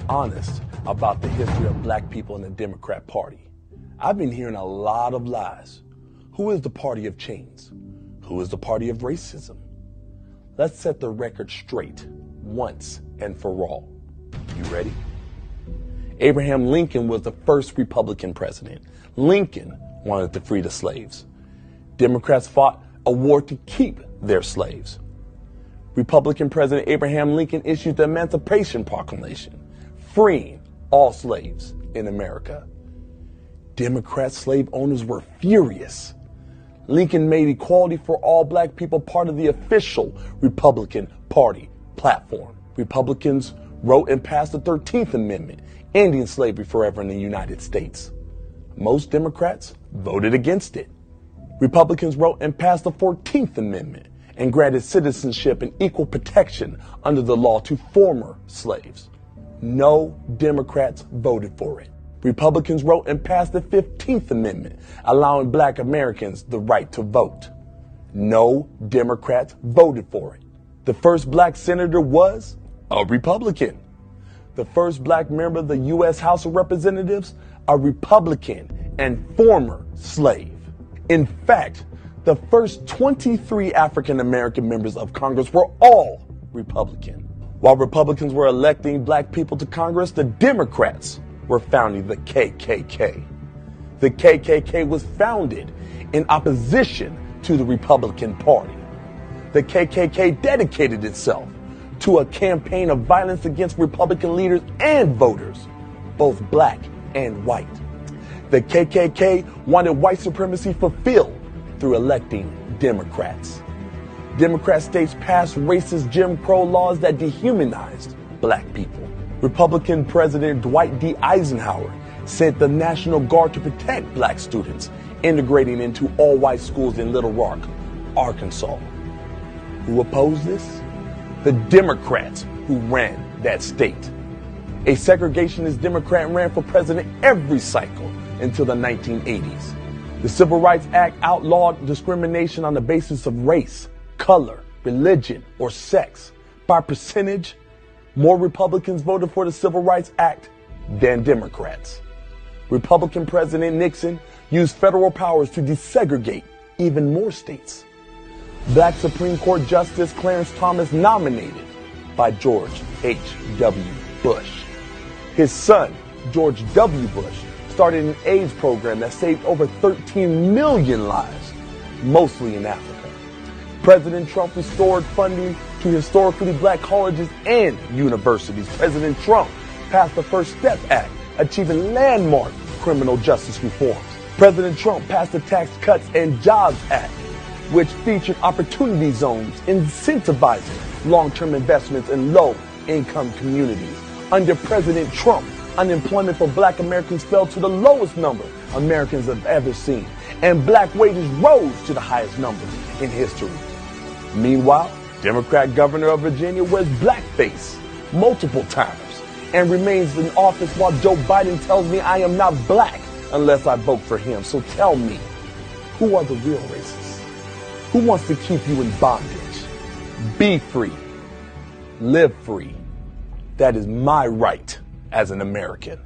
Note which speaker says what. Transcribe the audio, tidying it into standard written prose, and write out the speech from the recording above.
Speaker 1: honest about the history of black people in the Democrat Party. I've been hearing a lot of lies. Who is the party of chains? Who is the party of racism? Let's set the record straight once and for all. You ready? Abraham Lincoln was the first Republican president. Lincoln wanted to free the slaves. Democrats fought a war to keep their slaves. Republican President Abraham Lincoln issued the Emancipation Proclamation, freeing all slaves in America. Democrat slave owners were furious. Lincoln made equality for all black people part of the official Republican Party platform. Republicans wrote and passed the 13th Amendment, ending slavery forever in the United States. Most Democrats voted against it. Republicans wrote and passed the 14th Amendment and granted citizenship and equal protection under the law to former slaves. No Democrats voted for it. Republicans wrote and passed the 15th Amendment, allowing black Americans the right to vote. No Democrats voted for it. The first black senator was a Republican. The first black member of the U.S. House of Representatives, a Republican and former slave. In fact, the first 23 African American members of Congress were all Republican. While Republicans were electing black people to Congress, the Democrats were founding the KKK. The KKK was founded in opposition to the Republican Party. The KKK dedicated itself to a campaign of violence against Republican leaders and voters, both black and white. The KKK wanted white supremacy fulfilled through electing Democrats. Democrat states passed racist Jim Crow laws that dehumanized black people. Republican President Dwight D. Eisenhower sent the National Guard to protect black students, integrating into all-white schools in Little Rock, Arkansas. Who opposed this? The Democrats who ran that state. A segregationist Democrat ran for president every cycle until the 1980s. The Civil Rights Act outlawed discrimination on the basis of race, color, religion, or sex. By percentage, more Republicans voted for the Civil Rights Act than Democrats. Republican President Nixon used federal powers to desegregate even more states. Black Supreme Court Justice Clarence Thomas, nominated by George H.W. Bush. His son, George W. Bush, started an AIDS program that saved over 13 million lives, mostly in Africa. President Trump restored funding to historically black colleges and universities. President Trump passed the First Step Act, achieving landmark criminal justice reforms. President Trump passed the Tax Cuts and Jobs Act, which featured opportunity zones incentivizing long-term investments in low-income communities. Under President Trump, unemployment for black Americans fell to the lowest number Americans have ever seen, and black wages rose to the highest numbers in history. Meanwhile, Democrat governor of Virginia wears blackface multiple times and remains in office while Joe Biden tells me I am not black unless I vote for him. So tell me, who are the real racists? Who wants to keep you in bondage? Be free. Live free. That is my right as an American.